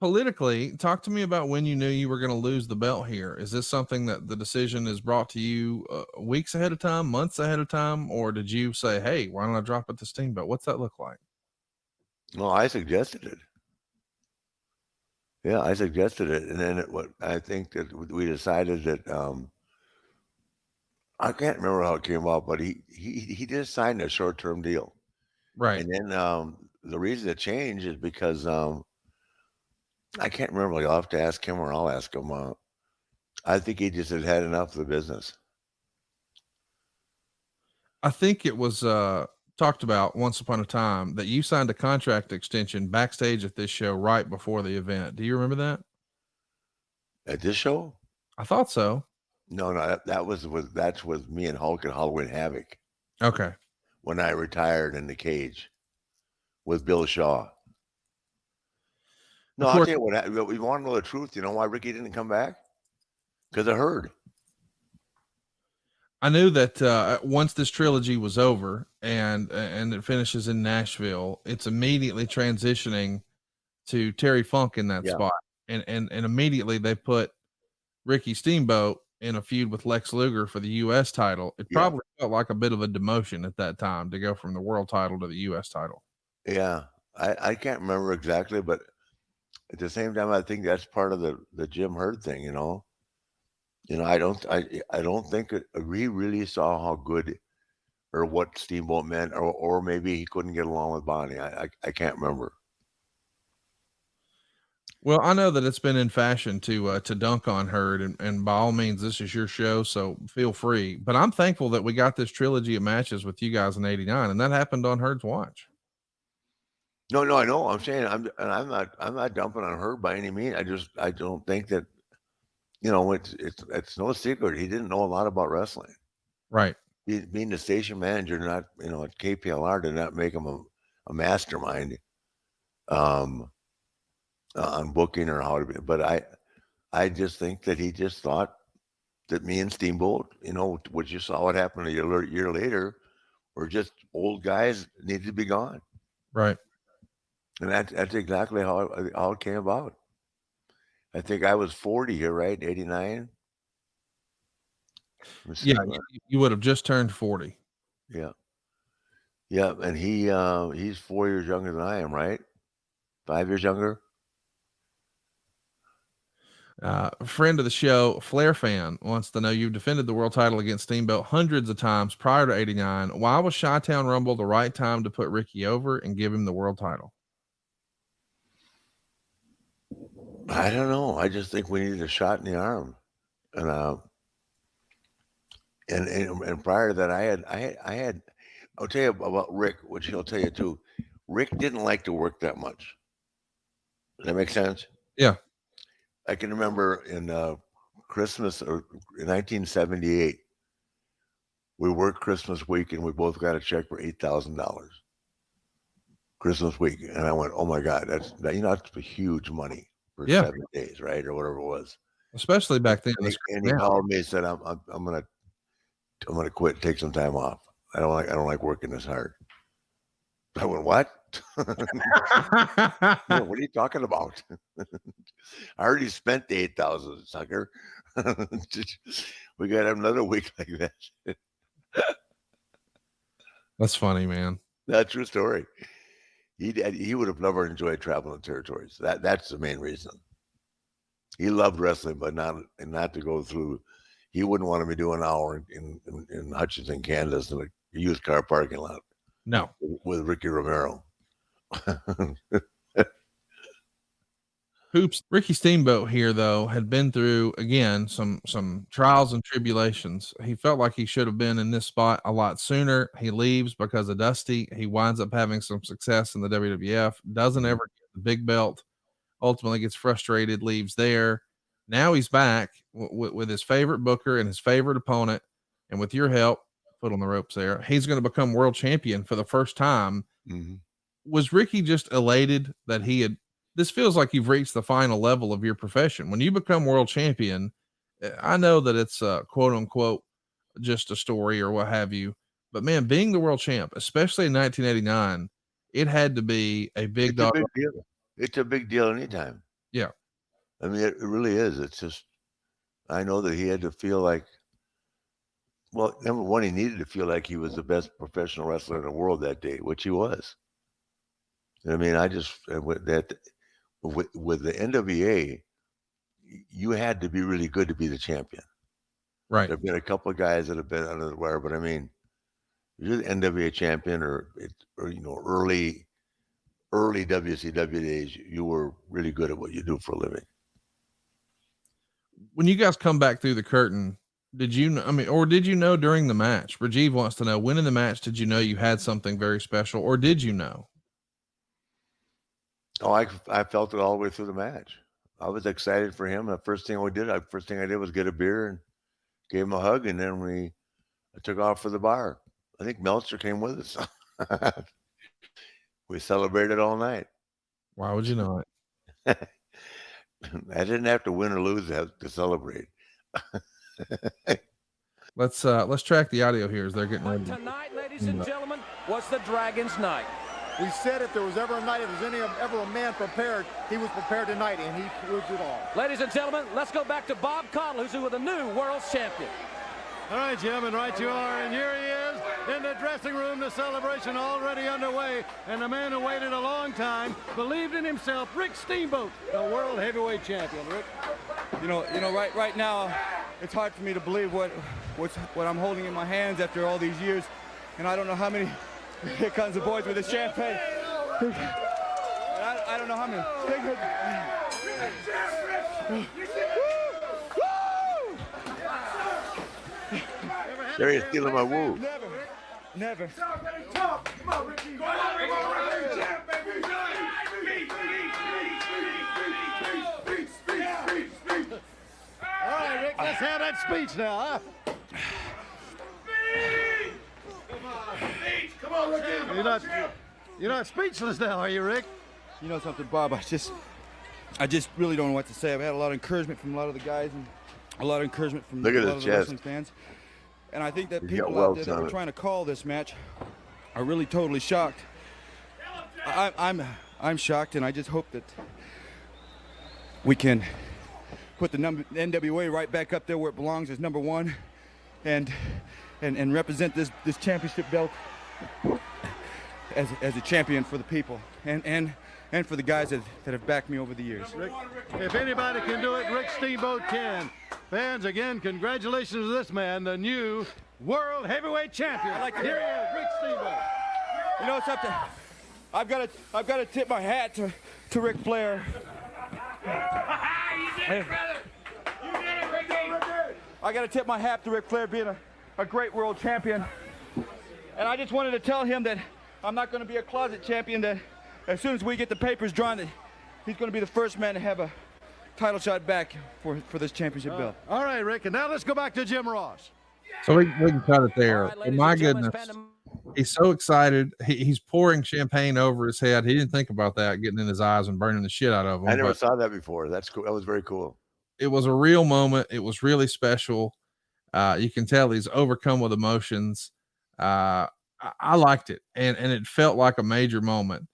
Politically, talk to me about when you knew you were going to lose the belt here. Is this something that the decision is brought to you weeks ahead of time, months ahead of time, or did you say, "Hey, why don't I drop it to Steamboat?" What's that look like? No, I suggested it. Yeah, I suggested it, and then what I think that we decided that I can't remember how it came out, but he just signed a short term deal, Right. and then the reason it changed is because I can't remember. Like, I'll have to ask him, or I'll ask him. I think he just had had enough of the business. I think it was talked about once upon a time that you signed a contract extension backstage at this show right before the event. Do you remember that? At this show, I thought so. no, no, that's with me and Hulk and Halloween Havoc Okay. when I retired in the cage with Bill Shaw. No, Of I'll course, tell you what. We want to know the truth. You know why Ricky didn't come back? Because I heard. I knew that once this trilogy was over and it finishes in Nashville, it's immediately transitioning to Terry Funk in that Yeah, spot, and immediately they put Ricky Steamboat in a feud with Lex Luger for the U.S. title. It yeah, probably felt like a bit of a demotion at that time to go from the world title to the U.S. title. yeah. I can't remember exactly, but at the same time, I think that's part of the Jim Herd thing. I don't think he really saw how good or what Steamboat meant, or maybe he couldn't get along with Bonnie. I can't remember. Well, I know that it's been in fashion to dunk on Herd, and by all means, this is your show, so feel free. But I'm thankful that we got this trilogy of matches with you guys in '89, and that happened on Herd's watch. No, no, I know. I'm saying I'm not dumping on her by any means. I don't think that it's no secret he didn't know a lot about wrestling. Right. Being the station manager, not at KPLR, did not make him a mastermind um, on booking or how to be. But I just think that he just thought that me and Steamboat, what you saw what happened a year later, were just old guys needed to be gone, Right. and that's exactly how it came about. I think I was 40 here, right? 89. Let me Yeah. see. You would have just turned 40. Yeah, yeah, and he's 4 years younger than I am, right? 5 years younger. A friend of the show, Flair fan, wants to know you've defended the world title against Steamboat hundreds of times prior to '89. Why was Chi-Town Rumble the right time to put Ricky over and give him the world title? I don't know. I just think we needed a shot in the arm, and and prior to that, I had. I'll tell you about Rick, which he'll tell you too. Rick didn't like to work that much. Does that make sense? Yeah. I can remember in Christmas or in 1978, we worked Christmas week and we both got a check for $8,000 Christmas week, and I went, "Oh my God, that's huge money for Yeah. 7 days, right, or whatever it was." Especially And, back then. and, he, and he called me and said, "I'm gonna quit, take some time off. I don't like working this hard." I went, "What? What are you talking about? I already spent the 8,000, sucker. We got another week like that." That's funny, man. That's true story. He would have never enjoyed traveling the territories. That's the main reason. He loved wrestling, but not to go through. He wouldn't want to be doing an hour in Hutchinson, Kansas, in a used car parking lot No. with Ricky Romero. Hoops. Ricky Steamboat here though had been through again some trials and tribulations. He felt like he should have been in this spot a lot sooner. He leaves because of Dusty. He winds up having some success in the WWF. Doesn't Mhm. ever get the big belt. Ultimately gets frustrated, leaves there. Now he's back with his favorite booker and his favorite opponent, and with your help, put on the ropes there. He's going to become world champion for the first time. Mhm. Was Ricky just elated that he had this feels like you've reached the final level of your profession. When you become world champion, I know that it's quote unquote just a story or what have you, but man, being the world champ, especially in 1989, it had to be a big It's a dog. big deal. It's a big deal anytime. Yeah. I mean, it really is. It's just, I know that he had to feel like, well, number one, he needed to feel like he was the best professional wrestler in the world that day, which he was. I mean, I just with that with the NWA, you had to be really good to be the champion. Right. There've been a couple of guys that have been under the wire, but I mean, you're the NWA champion, or early WCW days, you were really good at what you do for a living. When you guys come back through the curtain, did you know, I mean, or did you know during the match? Rajiv wants to know, when in the match did you know you had something very special, or did you know? Oh, I felt it all the way through the match. I was excited for him. The first thing I did was get a beer and gave him a hug, and then I took off for the bar. I think Meltzer came with us. We celebrated all night. Why would you not? I didn't have to win or lose to celebrate. Let's track the audio here as they're getting ready. Tonight, ladies and gentlemen, was the Dragon's night. We said if there was ever a night, if there's ever a man prepared, he was prepared tonight, and he proved it all. Ladies and gentlemen, let's go back to Bob Caudle, who's the new world's champion. All right, Jim, and right you are, and here he is in the dressing room. The celebration already underway, and the man who waited a long time believed in himself, Rick Steamboat, the world heavyweight champion. Rick, right now, it's hard for me to believe what I'm holding in my hands after all these years, and I don't know how many. Here comes the boys with the champagne. I don't know how many. There he's stealing my woo. Never. Come on, Ricky. Come on, Ricky. All right, Rick, let's have that speech now, huh? Come on, Ricky. You're not speechless now, are you, Rick? You know something, Bob? I just really don't know what to say. I've had a lot of encouragement from a lot of the guys, and a lot of encouragement from a lot of the wrestling fans. And I think that people out there that were trying to call this match are really totally shocked. I'm shocked, and I just hope that we can put the NWA right back up there where it belongs as number one, and represent this championship belt as a champion for the people and for the guys that have backed me over the years. Rick, if anybody can do it, Rick Steamboat can. Fans, again, congratulations to this man, the new world heavyweight champion. Here he is, Rick Steamboat. You know something? I've got to tip my hat to Ric Flair. I got to tip my hat to Ric Flair being a great world champion. And I just wanted to tell him that I'm not going to be a closet champion, that as soon as we get the papers drawn, that he's going to be the first man to have a title shot back for this championship belt. All right, Rick, and now let's go back to Jim Ross. So we can cut it there. Right, Oh, my goodness. He's so excited. He's pouring champagne over his head. He didn't think about that getting in his eyes and burning the shit out of him. I never saw that before. That's cool. That was very cool. It was a real moment. It was really special. You can tell he's overcome with emotions. I liked it, and it felt like a major moment.